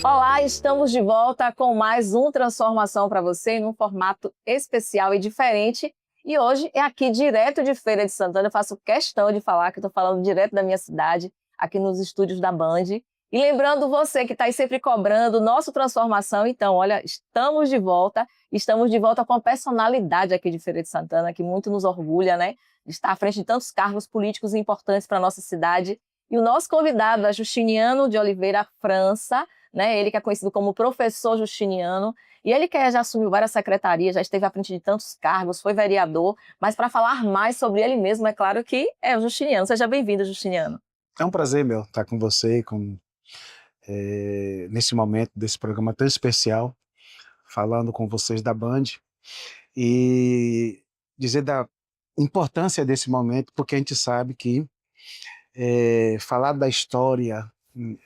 Olá, estamos de volta com mais um Transformação para você, num formato especial e diferente. E hoje é aqui direto de Feira de Santana. Eu faço questão de falar que estou falando direto da minha cidade, aqui nos estúdios da Band. E lembrando você que está aí sempre cobrando nosso Transformação, então, olha, estamos de volta com a personalidade aqui de Feira de Santana, que muito nos orgulha, né? De estar à frente de tantos cargos políticos importantes para a nossa cidade. E o nosso convidado é Justiniano de Oliveira França, né? Ele que é conhecido como professor Justiniano, e ele que já assumiu várias secretarias, já esteve à frente de tantos cargos, foi vereador, mas para falar mais sobre ele mesmo, é claro que é o Justiniano. Seja bem-vindo, Justiniano. É um prazer, meu, estar com você, nesse momento desse programa tão especial, falando com vocês da Band, e dizer da importância desse momento, porque a gente sabe que falar da história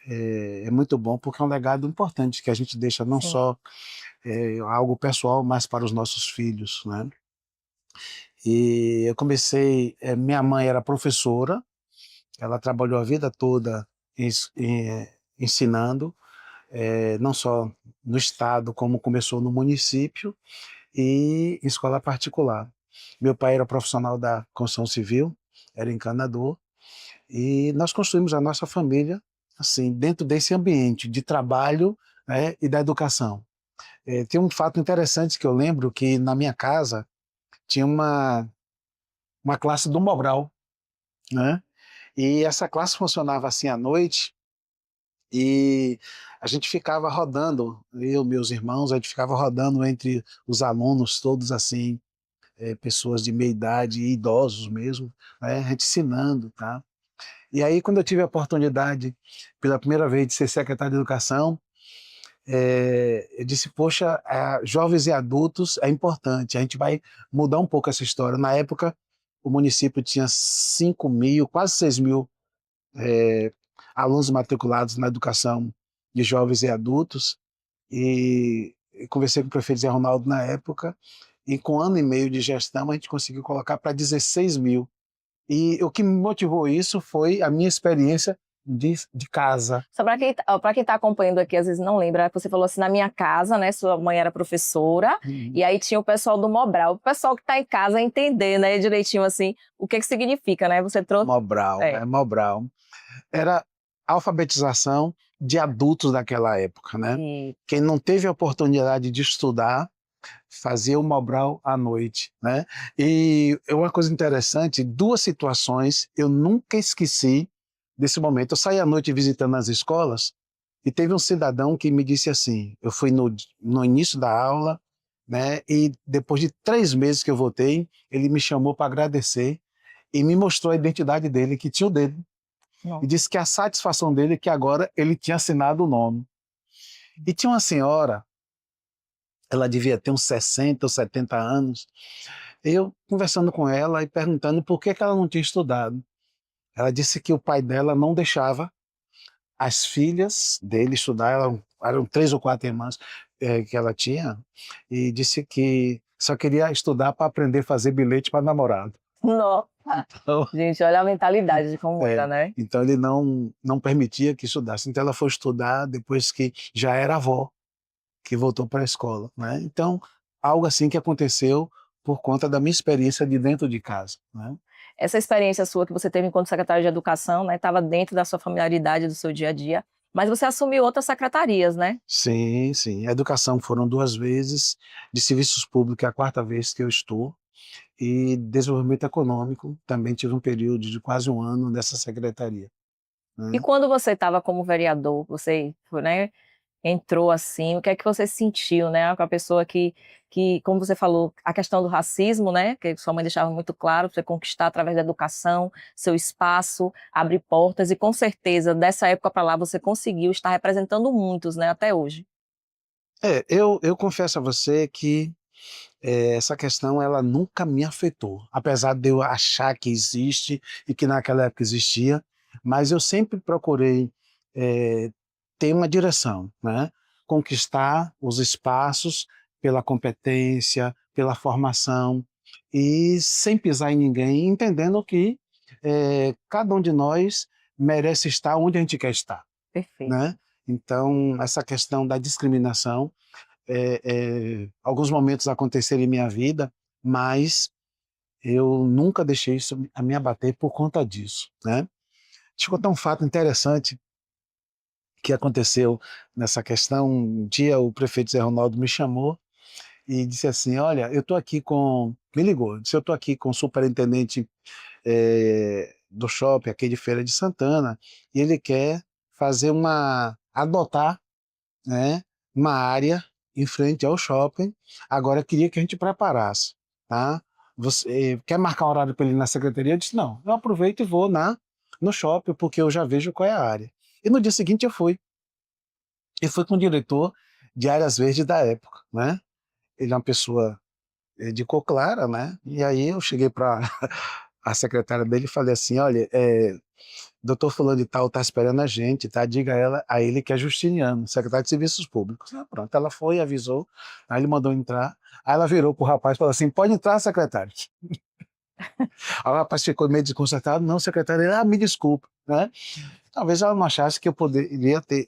é muito bom, porque é um legado importante que a gente deixa não Sim. só algo pessoal, mas para os nossos filhos, né? E eu comecei, minha mãe era professora, ela trabalhou a vida toda ensinando, não só no estado, como começou no município e em escola particular. Meu pai era profissional da construção civil, era encanador, e nós construímos a nossa família assim, dentro desse ambiente de trabalho, né, e da educação. Tem um fato interessante que eu lembro, que na minha casa tinha uma classe do Mobral, né? E essa classe funcionava assim à noite, e a gente ficava rodando, eu, meus irmãos, a gente ficava rodando entre os alunos todos assim, pessoas de meia idade, idosos mesmo, né, a gente ensinando, tá? E aí, quando eu tive a oportunidade, pela primeira vez, de ser secretário de Educação, eu disse, poxa, jovens e adultos é importante, a gente vai mudar um pouco essa história. Na época, o município tinha 5.000, quase 6.000 alunos matriculados na educação de jovens e adultos, e conversei com o prefeito Zé Ronaldo na época, e com 1 ano e meio de gestão a gente conseguiu colocar para 16.000. E o que me motivou isso foi a minha experiência de casa. Só para quem tá acompanhando aqui, às vezes não lembra, você falou assim, na minha casa, né? Sua mãe era professora, e aí tinha o pessoal do Mobral. O pessoal que está em casa entender, né, direitinho assim, o que significa, né? Você trouxe. Mobral, Mobral. Era alfabetização de adultos daquela época, né? E Quem não teve a oportunidade de estudar, fazia o Mobral à noite, né? E uma coisa interessante, 2 situações eu nunca esqueci desse momento. Eu saí à noite visitando as escolas, e teve um cidadão que me disse assim, eu fui no início da aula, né? E depois de 3 meses que eu voltei, ele me chamou para agradecer e me mostrou a identidade dele, que tinha o dedo. E não. disse que a satisfação dele é que agora ele tinha assinado o nome. E tinha uma senhora, ela devia ter uns 60 ou 70 anos, eu conversando com ela e perguntando por que ela não tinha estudado. Ela disse que o pai dela não deixava as filhas dele estudar, eram 3 ou 4 irmãs que ela tinha, e disse que só queria estudar para aprender a fazer bilhete para namorado. Nossa, Então, gente, olha a mentalidade de como era, né? então ele não permitia que estudasse. Então ela foi estudar depois que já era avó, que voltou para a escola, né? Então, algo assim que aconteceu por conta da minha experiência de dentro de casa, né? Essa experiência sua que você teve enquanto secretário de Educação, né, estava dentro da sua familiaridade, do seu dia a dia, mas você assumiu outras secretarias, né? Sim, sim. A educação foram 2 vezes, de serviços públicos é a 4ª vez que eu estou, e desenvolvimento econômico também tive um período de quase 1 ano nessa secretaria, E né? quando você estava como vereador, você, né, entrou assim, o que é que você sentiu, né, com a pessoa que, como você falou, a questão do racismo, né, que sua mãe deixava muito claro, você conquistar através da educação, seu espaço, abrir portas, e com certeza, dessa época para lá, você conseguiu estar representando muitos, né, até hoje. Eu confesso a você que essa questão ela nunca me afetou, apesar de eu achar que existe e que naquela época existia, mas eu sempre procurei ter uma direção, né? Conquistar os espaços pela competência, pela formação, e sem pisar em ninguém, entendendo que cada um de nós merece estar onde a gente quer estar, Perfeito. né? Então, essa questão da discriminação, alguns momentos aconteceram em minha vida, mas eu nunca deixei isso a me abater por conta disso, né? Deixa eu contar um fato interessante que aconteceu nessa questão. Um dia o prefeito Zé Ronaldo me chamou e disse assim: olha, eu estou aqui com... Me ligou, disse: eu estou aqui com o superintendente do shopping aqui de Feira de Santana, e ele quer adotar, né, uma área em frente ao shopping. Agora, eu queria que a gente preparasse, tá? Você quer marcar um horário para ele ir na secretaria? Eu disse: não, eu aproveito e vou no shopping, porque eu já vejo qual é a área. E no dia seguinte eu fui. E fui com o diretor de áreas verdes da época, né? Ele é uma pessoa de cor clara, né? E aí eu cheguei para a secretária dele e falei assim: olha, doutor fulano de tal tá esperando a gente, tá? Diga a ele que é Justiniano, secretário de Serviços Públicos. Ah, pronto, ela foi, avisou, aí ele mandou entrar, aí ela virou pro rapaz e falou assim: pode entrar, secretário. Aí o rapaz ficou meio desconcertado: não, secretário. Ele: me desculpe, né? Talvez ela não achasse que eu poderia ter,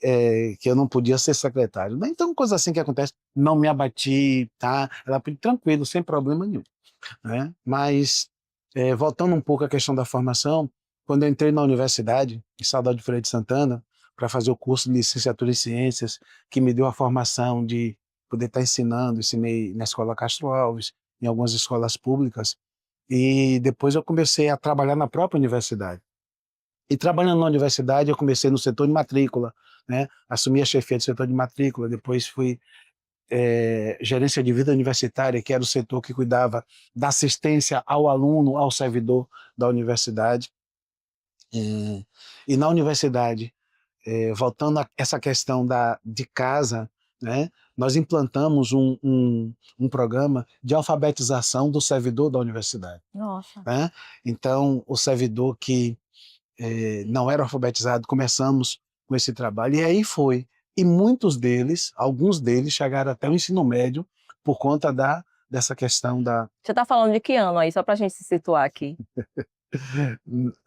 que eu não podia ser secretário, né? Então, coisa assim que acontece, não me abati, tá? Ela pediu tranquilo, sem problema nenhum, né? Mas, voltando um pouco à questão da formação, quando eu entrei na universidade, em Saudade de Feira de Santana, para fazer o curso de licenciatura em ciências, que me deu a formação de poder estar ensinando, ensinei na Escola Castro Alves, em algumas escolas públicas, e depois eu comecei a trabalhar na própria universidade. E trabalhando na universidade, eu comecei no setor de matrícula, né? Assumi a chefia do setor de matrícula, depois fui gerência de vida universitária, que era o setor que cuidava da assistência ao aluno, ao servidor da universidade. E na universidade, voltando a essa questão de casa, né? Nós implantamos um programa de alfabetização do servidor da universidade, Nossa. né? Então, o servidor que não era alfabetizado, começamos com esse trabalho, e aí foi. E alguns deles chegaram até o ensino médio por conta dessa questão Você está falando de que ano aí, só para a gente se situar aqui?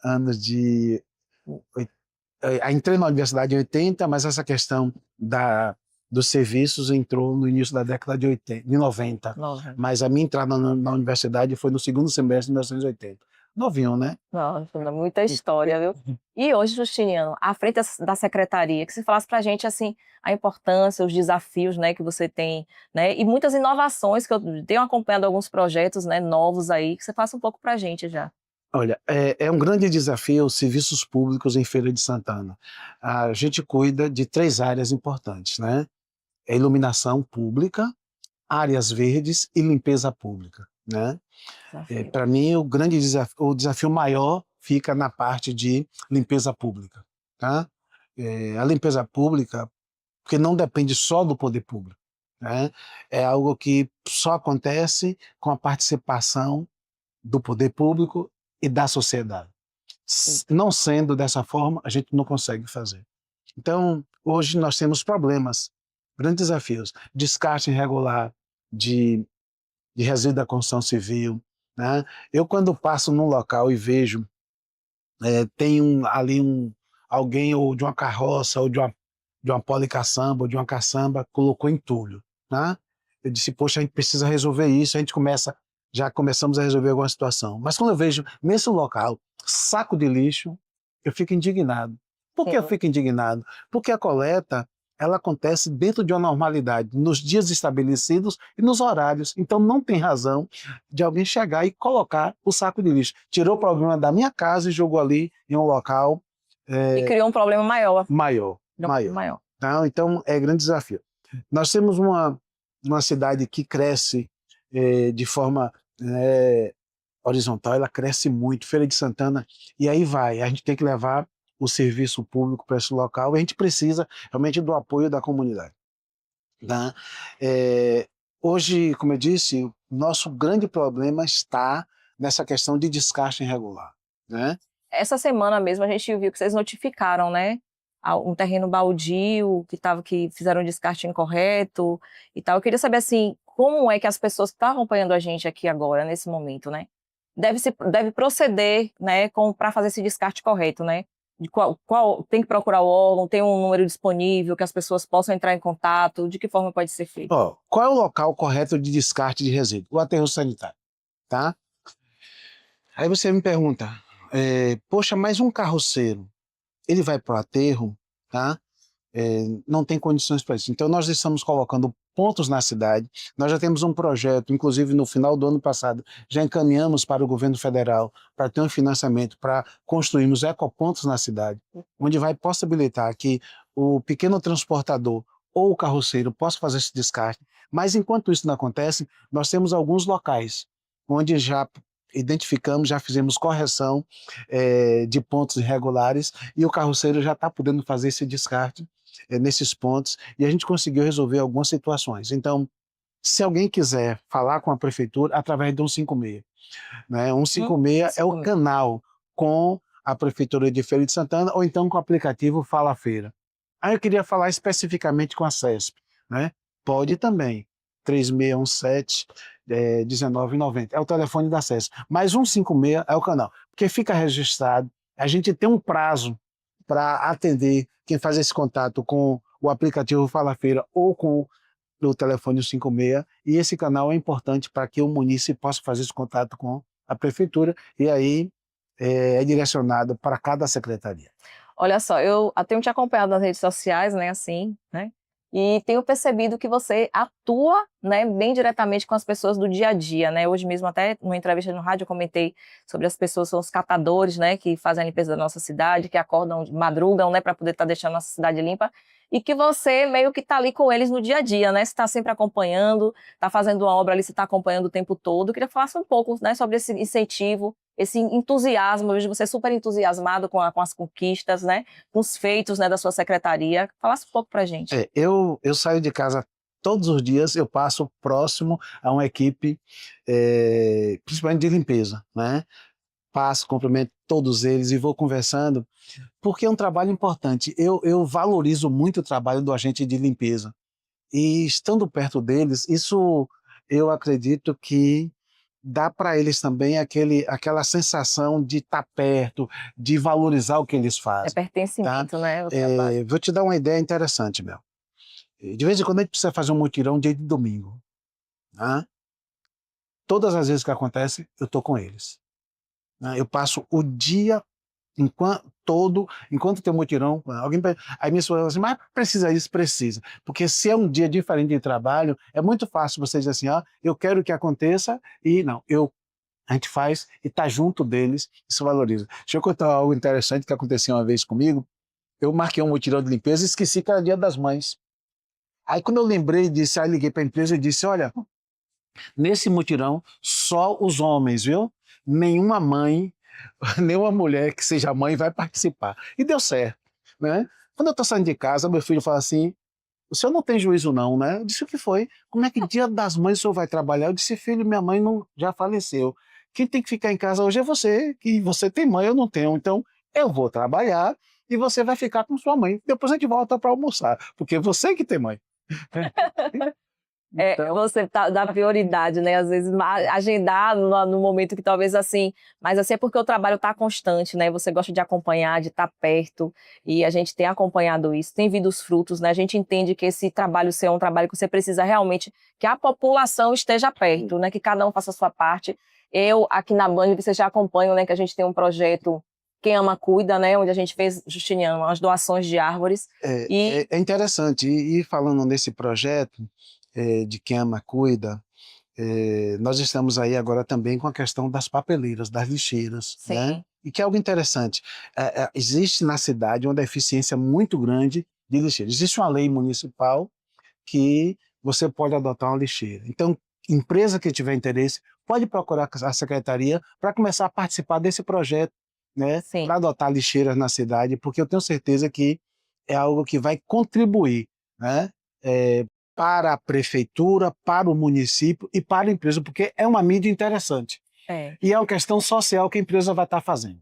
anos de... Entrei na universidade em 80, mas essa questão dos serviços entrou no início da década de 90. Nova. Mas a minha entrada na universidade foi no segundo semestre de 1980. Novinho, né? Nossa, muita história, viu? E hoje, Justiniano, à frente da secretaria, que você falasse para a gente assim a importância, os desafios, né, que você tem, né, e muitas inovações que eu tenho acompanhado alguns projetos, né, novos aí, que você faça um pouco para a gente já. Olha, é um grande desafio os serviços públicos em Feira de Santana. A gente cuida de 3 áreas importantes, né? Iluminação pública, áreas verdes e limpeza pública, né? Desafio. Para mim, o desafio maior fica na parte de limpeza pública, tá? A limpeza pública, porque não depende só do poder público, né? É algo que só acontece com a participação do poder público e da sociedade. Não sendo dessa forma, a gente não consegue fazer. Então, hoje nós temos problemas, grandes desafios: descarte irregular de resíduo da construção civil, né? Eu, quando passo num local e vejo tem ali alguém, ou de uma carroça, ou de uma policaçamba, ou de uma caçamba, colocou entulho, né? Eu disse: poxa, a gente precisa resolver isso. Já começamos a resolver alguma situação. Mas quando eu vejo nesse local saco de lixo, eu fico indignado. Por que eu Sim. fico indignado? Porque a coleta, ela acontece dentro de uma normalidade, nos dias estabelecidos e nos horários. Então não tem razão de alguém chegar e colocar o saco de lixo. Tirou o problema da minha casa e jogou ali em um local E criou um problema maior. maior. Maior. Tá? Então é grande desafio. Nós temos uma cidade que cresce de forma horizontal, ela cresce muito, Feira de Santana, e aí a gente tem que levar o serviço público para esse local, e a gente precisa realmente do apoio da comunidade. Tá? Hoje, como eu disse, o nosso grande problema está nessa questão de descarte irregular, né? Essa semana mesmo a gente viu que vocês notificaram, né, um terreno baldio que fizeram um descarte incorreto e tal. Eu queria saber assim, como é que as pessoas que estão acompanhando a gente aqui agora, nesse momento, né, deve proceder, né, para fazer esse descarte correto, né? De qual tem que procurar o órgão, tem um número disponível que as pessoas possam entrar em contato? De que forma pode ser feito? Ó, qual é o local correto de descarte de resíduo? O aterro sanitário, tá? Aí você me pergunta, poxa, mas um carroceiro, ele vai para o aterro, tá? Não tem condições para isso. Então nós estamos colocando pontos na cidade. Nós já temos um projeto, inclusive no final do ano passado, já encaminhamos para o governo federal para ter um financiamento para construirmos ecopontos na cidade, onde vai possibilitar que o pequeno transportador ou o carroceiro possa fazer esse descarte. Mas enquanto isso não acontece, nós temos alguns locais onde já identificamos, já fizemos correção de pontos irregulares e o carroceiro já está podendo fazer esse descarte nesses pontos, e a gente conseguiu resolver algumas situações. Então, se alguém quiser falar com a prefeitura, através do 156, né? 156 é o canal com a prefeitura de Feira de Santana, ou então com o aplicativo Fala Feira. Aí eu queria falar especificamente com a CESP, né? Pode também, 3617 1990, é o telefone da CESP, mas 156 é o canal, porque fica registrado, a gente tem um prazo para atender quem faz esse contato com o aplicativo Fala Feira ou com o telefone 156, e esse canal é importante para que o munícipe possa fazer esse contato com a prefeitura, e aí é direcionado para cada secretaria. Olha só, eu tenho te acompanhado nas redes sociais, né, assim, né, e tenho percebido que você atua, né, bem diretamente com as pessoas do dia a dia, né. Hoje mesmo, até numa entrevista no rádio, eu comentei sobre as pessoas, são os catadores, né, que fazem a limpeza da nossa cidade, que acordam, madrugam, né, para poder estar deixando a nossa cidade limpa, e que você meio que está ali com eles no dia a dia, né, você está sempre acompanhando, está fazendo uma obra ali, você está acompanhando o tempo todo. Eu queria falar um pouco, né, sobre esse incentivo, esse entusiasmo. Eu vejo você super entusiasmado com as conquistas, né, com os feitos, né, da sua secretaria. Falasse um pouco para a gente. Eu saio de casa todos os dias, eu passo próximo a uma equipe, principalmente de limpeza, né? Passo, cumprimento todos eles e vou conversando, porque é um trabalho importante. Eu valorizo muito o trabalho do agente de limpeza, e estando perto deles, isso eu acredito que dá para eles também aquela sensação de estar perto, de valorizar o que eles É fazem, tá? pertencimento, né, o trabalho. Vou te dar uma ideia interessante, Mel. De vez em quando a gente precisa fazer um mutirão dia de domingo, né? Todas as vezes que acontece, eu estou com eles, né? Eu passo o dia enquanto tem um mutirão, aí minha esposa fala assim, mas precisa isso? Precisa. Porque se é um dia diferente de trabalho, é muito fácil você dizer assim, eu quero que aconteça, e não, a gente faz e está junto deles, isso valoriza. Deixa eu contar algo interessante que aconteceu uma vez comigo. Eu marquei um mutirão de limpeza e esqueci que era Dia das Mães. Aí quando eu lembrei disso, aí liguei para a empresa e disse, olha, nesse mutirão, só os homens, viu? Nenhuma mãe, nenhuma mulher que seja mãe vai participar. E deu certo, né? Quando eu estou saindo de casa, meu filho fala assim, o senhor não tem juízo não, né? Eu disse, o que foi? Como é que Dia das Mães o senhor vai trabalhar? Eu disse, filho, minha mãe não, já faleceu. Quem tem que ficar em casa hoje é você, que você tem mãe, eu não tenho. Então, eu vou trabalhar e você vai ficar com sua mãe. Depois a gente volta para almoçar, porque você que tem mãe. Então, Você dá prioridade, né? Às vezes agendar no momento que talvez assim, mas assim é porque o trabalho está constante, né? Você gosta de acompanhar, de estar perto, e a gente tem acompanhado isso, tem vindo os frutos, né? A gente entende que esse trabalho seu é um trabalho que você precisa realmente que a população esteja perto, né? Que cada um faça a sua parte. Eu, aqui na Band, vocês já acompanham, né? Que a gente tem um projeto Quem Ama Cuida, né? Onde a gente fez, Justiniano, umas doações de árvores. é interessante, e falando nesse projeto, de Quem Ama Cuida, nós estamos aí agora também com a questão das papeleiras, das lixeiras, né? Sim. E que é algo interessante, existe na cidade uma deficiência muito grande de lixeiras. Existe uma lei municipal que você pode adotar uma lixeira. Então, empresa que tiver interesse pode procurar a secretaria para começar a participar desse projeto, né? Sim. Para adotar lixeiras na cidade, porque eu tenho certeza que é algo que vai contribuir, né? Para a prefeitura, para o município e para a empresa, porque é uma mídia interessante. E é uma questão social que a empresa vai estar fazendo.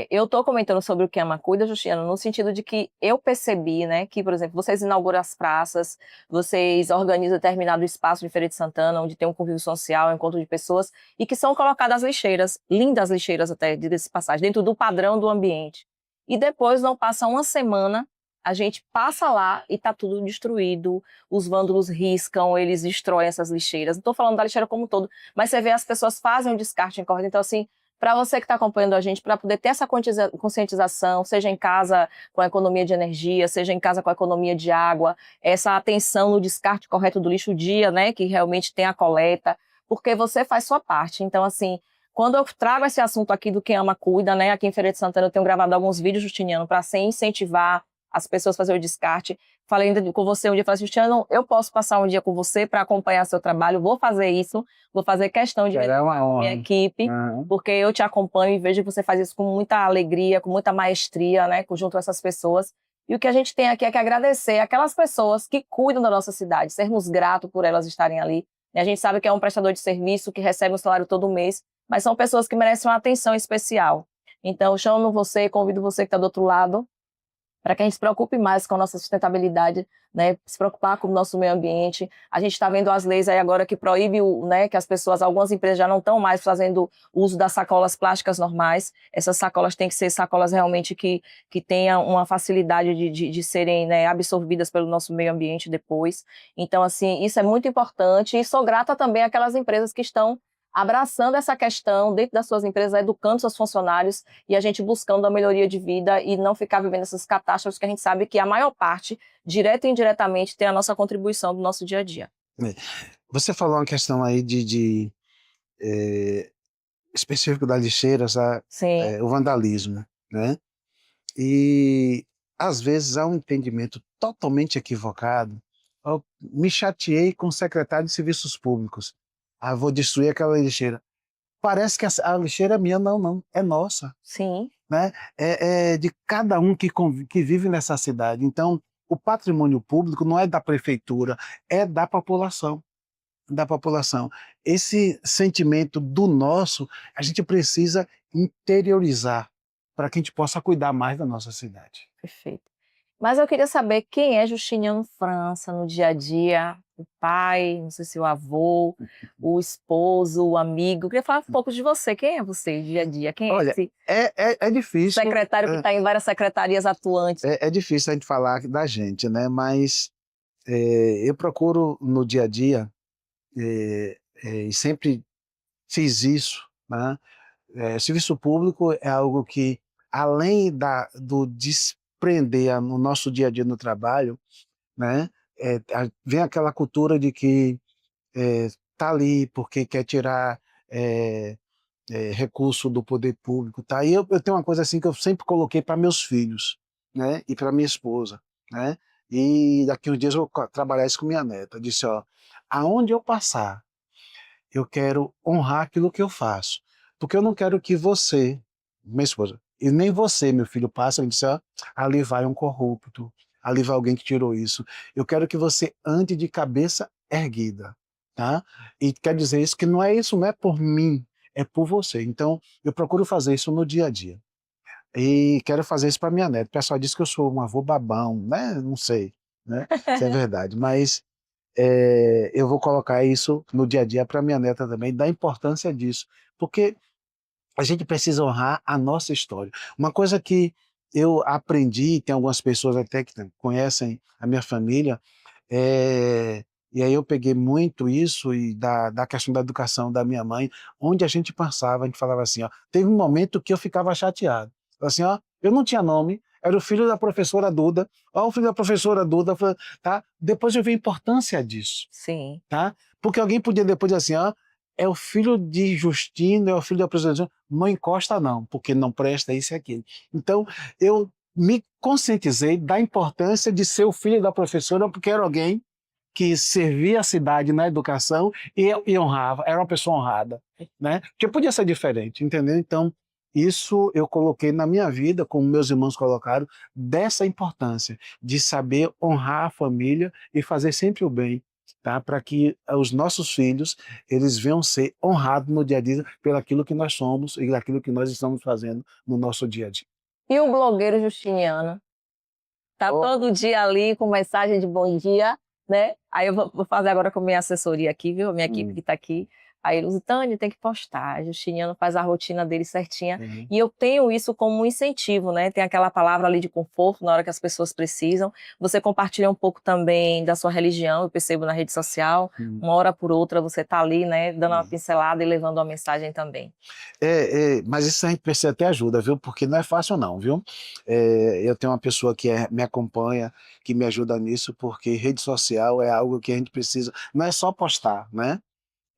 Eu estou comentando sobre o Quem Ama Cuida, Justiano, no sentido de que eu percebi, né, que, por exemplo, vocês inauguram as praças, vocês organizam determinado espaço de Feira de Santana, onde tem um convívio social, um encontro de pessoas, e que são colocadas lixeiras, lindas lixeiras até, diga-se de passagem, dentro do padrão do ambiente. e depois não passa uma semana, a gente passa lá e está tudo destruído, os vândalos riscam, eles destroem essas lixeiras. Não estou falando da lixeira como um todo, mas você vê as pessoas fazem o descarte incorreto. Então, assim, para você que está acompanhando a gente, para poder ter essa conscientização, seja em casa com a economia de energia, seja em casa com a economia de água, essa atenção no descarte correto do lixo, o dia, né, que realmente tem a coleta, porque você faz sua parte. Então, assim, quando eu trago esse assunto aqui do Quem Ama Cuida, né, aqui em Feira de Santana eu tenho gravado alguns vídeos, Justiniano, para incentivar as pessoas a fazer o descarte. Falei ainda com você um dia, falei assim, Justiniano, eu posso passar um dia com você para acompanhar seu trabalho, vou fazer isso, vou fazer questão de ver Será uma com a minha honra. equipe, porque eu te acompanho e vejo que você faz isso com muita alegria, com muita maestria, né, junto a essas pessoas. E o que a gente tem aqui é que agradecer aquelas pessoas que cuidam da nossa cidade, sermos gratos por elas estarem ali. E a gente sabe que é um prestador de serviço que recebe um salário todo mês, mas são pessoas que merecem uma atenção especial. Então, eu chamo você, convido você que está do outro lado, para que a gente se preocupe mais com a nossa sustentabilidade, né, se preocupar com o nosso meio ambiente. A gente está vendo as leis aí agora que proíbe, né, que as pessoas, algumas empresas já não estão mais fazendo uso das sacolas plásticas normais. Essas sacolas têm que ser sacolas realmente que tenham uma facilidade de serem, né, absorvidas pelo nosso meio ambiente depois. Então, assim, isso é muito importante e sou grata também àquelas empresas que estão abraçando essa questão dentro das suas empresas, educando seus funcionários e a gente buscando a melhoria de vida e não ficar vivendo essas catástrofes que a gente sabe que a maior parte, direta e indiretamente, tem a nossa contribuição do nosso dia a dia. Você falou uma questão aí específico da lixeira, Sim. o vandalismo, né? E às vezes há um entendimento totalmente equivocado. Eu me chateei com o secretário de Serviços Públicos. Ah, vou destruir aquela lixeira. Parece que a lixeira é minha, não, não, é nossa, Sim. né? É de cada um que vive nessa cidade. Então, o patrimônio público não é da prefeitura, é da população. Da população. Esse sentimento do nosso, a gente precisa interiorizar para que a gente possa cuidar mais da nossa cidade. Perfeito. Mas eu queria saber quem é Justiniano França no dia a dia, o pai, não sei se o avô, o esposo, o amigo. Eu queria falar um pouco de você. Quem é você no dia a dia? Quem é Olha, esse é difícil, secretário que está em várias secretarias atuantes? é difícil a gente falar da gente, né? Mas eu procuro no dia a dia, e sempre fiz isso, né? Serviço público é algo que, além do desprender no nosso dia a dia no trabalho, né? Vem aquela cultura de que tá ali porque quer tirar recurso do poder público, tá? E eu tenho uma coisa assim que eu sempre coloquei para meus filhos, né? E para minha esposa, né? E daqui uns dias eu vou trabalhar isso com minha neta. Eu disse, ó, aonde eu passar, eu quero honrar aquilo que eu faço, porque eu não quero que você, minha esposa, e nem você, meu filho, passe e disse, ó, ali vai um corrupto, ali vai alguém que tirou isso. Eu quero que você ande de cabeça erguida, tá? E quer dizer isso que não é isso, não é por mim, é por você. Então, eu procuro fazer isso no dia a dia. E quero fazer isso para minha neta. O pessoal diz que eu sou um avô babão, né? Não sei, né? Se é verdade, mas eu vou colocar isso no dia a dia para minha neta também, da importância disso, porque a gente precisa honrar a nossa história. Uma coisa que eu aprendi, tem algumas pessoas até que conhecem a minha família, e aí eu peguei muito isso e da questão da educação da minha mãe, onde a gente passava, a gente falava assim, ó, teve um momento que eu ficava chateado, assim, ó, eu não tinha nome, era o filho da professora Duda, ó, o filho da professora Duda, tá? Depois eu vi a importância disso, Sim. tá? Porque alguém podia depois dizer assim, ó, é o filho de Justino, é o filho da professora, não encosta não, porque não presta isso e aquilo. Então, eu me conscientizei da importância de ser o filho da professora, porque era alguém que servia a cidade na educação e honrava, era uma pessoa honrada, né? Que podia ser diferente, entendeu? Então, isso eu coloquei na minha vida, como meus irmãos colocaram, dessa importância de saber honrar a família e fazer sempre o bem, tá? Para que os nossos filhos, eles venham ser honrados no dia a dia pelo aquilo que nós somos e aquilo que nós estamos fazendo no nosso dia a dia. E o blogueiro Justiniano? Tá Oh, todo dia ali com mensagem de bom dia, né? Aí eu vou fazer agora com a minha assessoria aqui, viu? A minha equipe que tá aqui. Aí, Lusitânia tem que postar, Justiniano faz a rotina dele certinha, Uhum. e eu tenho isso como um incentivo, né? Tem aquela palavra ali de conforto na hora que as pessoas precisam. Você compartilha um pouco também da sua religião, eu percebo na rede social, Uhum. uma hora por outra você tá ali, né, dando uma Uhum. pincelada e levando uma mensagem também. Mas isso a gente precisa ter ajuda, viu? Porque não é fácil não, viu? Eu tenho uma pessoa que me acompanha, que me ajuda nisso, porque rede social é algo que a gente precisa, não é só postar, né?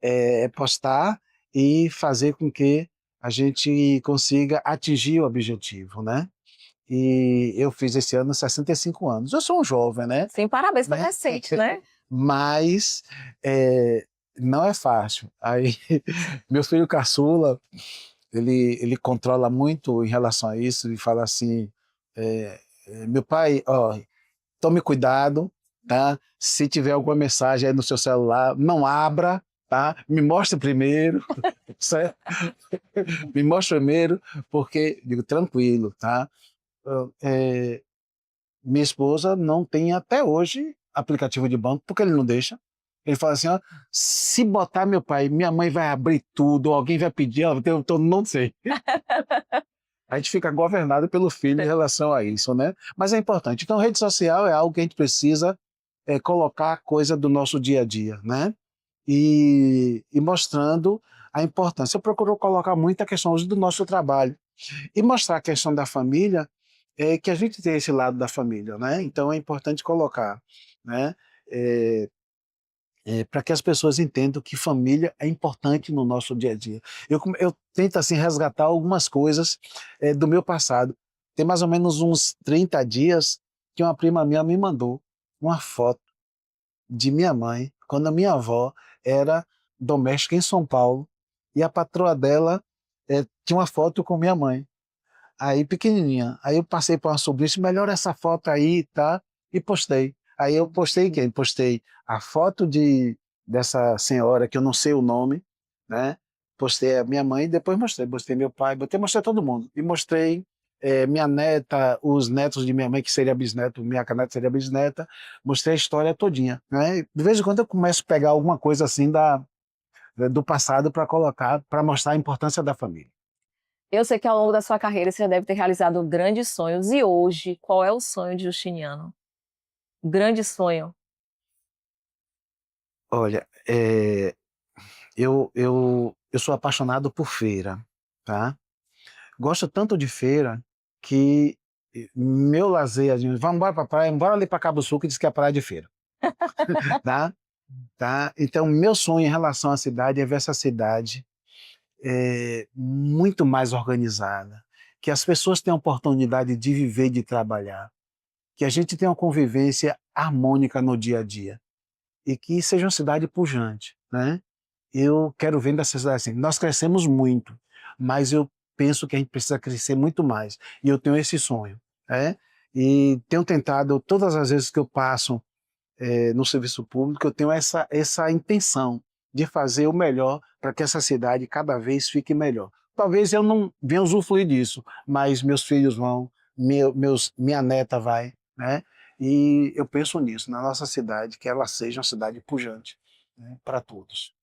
É postar e fazer com que a gente consiga atingir o objetivo, né? E eu fiz esse ano 65 anos. Eu sou um jovem, né? Sim, parabéns, foi Né? recente, né? Mas não é fácil. Aí, meu filho caçula, ele controla muito em relação a isso e fala assim, meu pai, ó, tome cuidado, tá? Se tiver alguma mensagem aí no seu celular, não abra, tá? Me mostre primeiro, certo? Me mostre primeiro, porque, digo, tranquilo, tá? É, minha esposa não tem até hoje aplicativo de banco, porque ele não deixa. Ele fala assim, ó, se botar meu pai, minha mãe vai abrir tudo, alguém vai pedir, ó, eu não sei. A gente fica governado pelo filho em relação a isso, né? Mas é importante. Então, rede social é algo que a gente precisa colocar coisa do nosso dia a dia, né? E mostrando a importância. Eu procuro colocar muita questão do nosso trabalho e mostrar a questão da família, que a gente tem esse lado da família, né? Então é importante colocar, né? É, para que as pessoas entendam que família é importante no nosso dia a dia. Eu tento assim resgatar algumas coisas do meu passado. Tem mais ou menos uns 30 dias que uma prima minha me mandou uma foto de minha mãe, quando a minha avó era doméstica em São Paulo, e a patroa dela tinha uma foto com minha mãe. Aí, pequenininha. Aí eu passei para uma sobrinha, disse, melhor essa foto aí, tá? E postei. Aí eu postei quem? Postei a foto dessa senhora, que eu não sei o nome, né? Postei a minha mãe, depois mostrei meu pai, mostrei todo mundo. E mostrei minha neta, os netos de minha mãe, que seria bisneto, minha neta seria bisneta, mostrei a história todinha, né? De vez em quando eu começo a pegar alguma coisa assim do passado para colocar, para mostrar a importância da família. Eu sei que ao longo da sua carreira você já deve ter realizado grandes sonhos. E hoje, qual é o sonho de Justiniano? O grande sonho. Olha, eu sou apaixonado por feira, tá? Gosto tanto de feira que meu lazer, vamos embora para a praia, bora ali para Cabo Sul, que diz que é a praia de feira, tá? Tá? Então, meu sonho em relação à cidade é ver essa cidade muito mais organizada, que as pessoas tenham oportunidade de viver e de trabalhar, que a gente tenha uma convivência harmônica no dia a dia e que seja uma cidade pujante, né? Eu quero ver nessa cidade assim, nós crescemos muito, mas eu penso que a gente precisa crescer muito mais, e eu tenho esse sonho, né? E tenho tentado, todas as vezes que eu passo no serviço público, eu tenho essa intenção de fazer o melhor para que essa cidade cada vez fique melhor. Talvez eu não venha usufruir disso, mas meus filhos vão, minha neta vai, né? E eu penso nisso, na nossa cidade, que ela seja uma cidade pujante, né, para todos.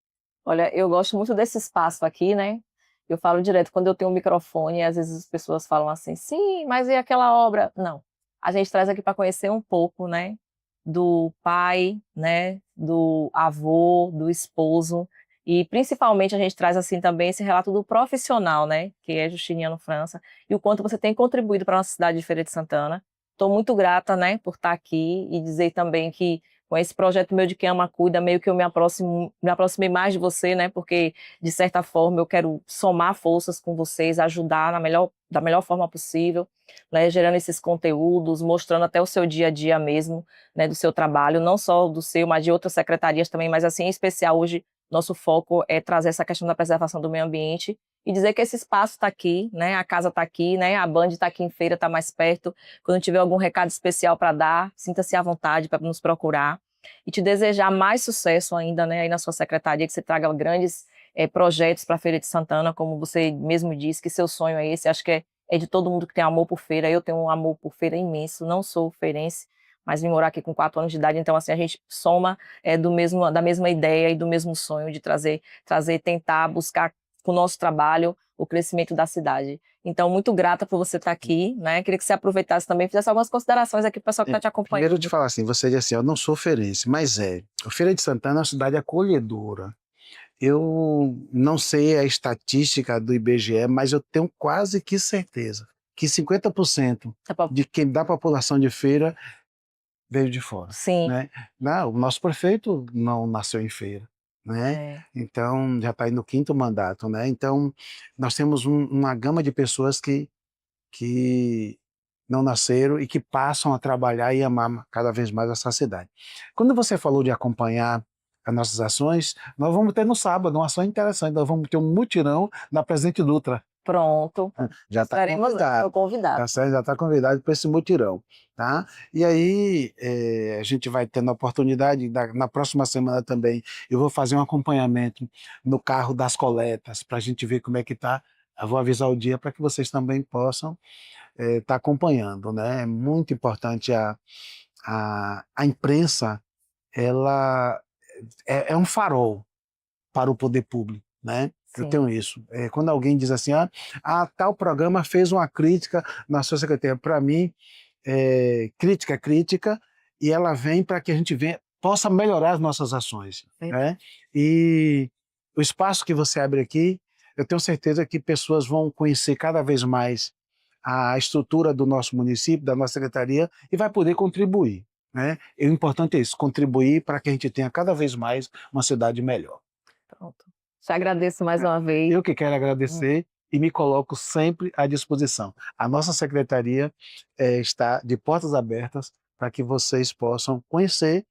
Olha, eu gosto muito desse espaço aqui, né? Eu falo direto quando eu tenho um microfone, às vezes as pessoas falam assim, sim, mas e aquela obra? Não. A gente traz aqui para conhecer um pouco, né? Do pai, né? Do avô, do esposo. E principalmente a gente traz assim também esse relato do profissional, né? Que é Justiniano França. E o quanto você tem contribuído para a nossa cidade de Feira de Santana. Estou muito grata, né? Por estar aqui e dizer também que com esse projeto meu de Quem Ama Cuida, meio que eu me aproximei mais de você, né? Porque, de certa forma, eu quero somar forças com vocês, ajudar da melhor forma possível, né? Gerando esses conteúdos, mostrando até o seu dia a dia mesmo, né? Do seu trabalho, não só do seu, mas de outras secretarias também, mas assim, em especial hoje, nosso foco é trazer essa questão da preservação do meio ambiente e dizer que esse espaço está aqui, né? A casa está aqui, né? A Band está aqui em Feira, está mais perto. Quando tiver algum recado especial para dar, sinta-se à vontade para nos procurar e te desejar mais sucesso ainda, né, aí na sua secretaria, que você traga grandes projetos para a Feira de Santana, como você mesmo disse, que seu sonho é esse, acho que é de todo mundo que tem amor por feira, eu tenho um amor por feira imenso, não sou feirense, mas vim morar aqui com 4 anos de idade, então assim, a gente soma da mesma ideia e do mesmo sonho de tentar buscar com o nosso trabalho o crescimento da cidade. Então, muito grata por você estar aqui, né? Queria que você aproveitasse também e fizesse algumas considerações aqui para o pessoal que está te acompanhando. Primeiro de falar assim, você diz assim, eu não sou feirense, mas o Feira de Santana é uma cidade acolhedora. Eu não sei a estatística do IBGE, mas eu tenho quase que certeza que 50% da população de Feira veio de fora. Sim. Né? Não, o nosso prefeito não nasceu em Feira. Né? Então, já está aí no 5º mandato. Né? Então, nós temos uma gama de pessoas que não nasceram e que passam a trabalhar e amar cada vez mais essa cidade. Quando você falou de acompanhar as nossas ações, nós vamos ter no sábado uma ação interessante, nós vamos ter um mutirão na Presidente Dutra. Pronto. Já está convidado. Tá certo, já está convidado para esse mutirão. Tá? E aí a gente vai tendo a oportunidade, na próxima semana também, eu vou fazer um acompanhamento no carro das coletas, para a gente ver como é que está. Eu vou avisar o dia para que vocês também possam estar acompanhando. Né? É muito importante a imprensa, ela é um farol para o poder público. Né? Eu tenho isso. Quando alguém diz assim, tal programa fez uma crítica na sua secretaria, para mim, crítica é crítica, e ela vem para que a gente possa melhorar as nossas ações. Né? E o espaço que você abre aqui, eu tenho certeza que pessoas vão conhecer cada vez mais a estrutura do nosso município, da nossa secretaria, e vai poder contribuir. Né? E o importante é isso, contribuir para que a gente tenha cada vez mais uma cidade melhor. Pronto. Te agradeço mais uma vez. Eu que quero agradecer e me coloco sempre à disposição. A nossa secretaria está de portas abertas para que vocês possam conhecer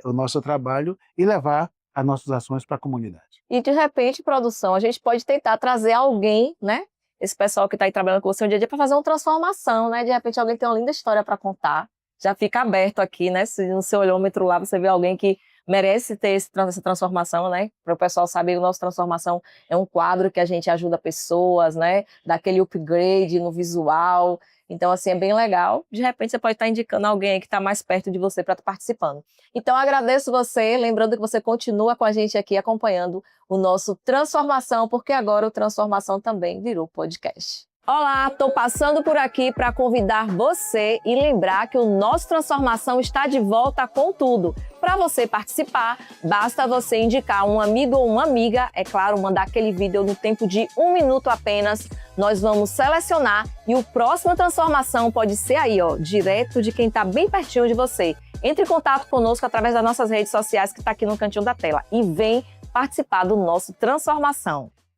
o nosso trabalho e levar as nossas ações para a comunidade. E de repente, produção, a gente pode tentar trazer alguém, né? Esse pessoal que está aí trabalhando com você um dia a dia para fazer uma transformação, né? De repente alguém tem uma linda história para contar. Já fica aberto aqui, né? Se no seu olhômetro lá você vê alguém que merece ter essa transformação, né? Para o pessoal saber, o nosso Transformação é um quadro que a gente ajuda pessoas, né? Dá aquele upgrade no visual. Então, assim, é bem legal. De repente, você pode estar indicando alguém que está mais perto de você para estar participando. Então, agradeço você. Lembrando que você continua com a gente aqui acompanhando o nosso Transformação, porque agora o Transformação também virou podcast. Olá, estou passando por aqui para convidar você e lembrar que o nosso Transformação está de volta com tudo. Para você participar, basta você indicar um amigo ou uma amiga, é claro, mandar aquele vídeo no tempo de 1 minuto apenas. Nós vamos selecionar e o próximo Transformação pode ser aí, ó, direto de quem está bem pertinho de você. Entre em contato conosco através das nossas redes sociais que está aqui no cantinho da tela e vem participar do nosso Transformação.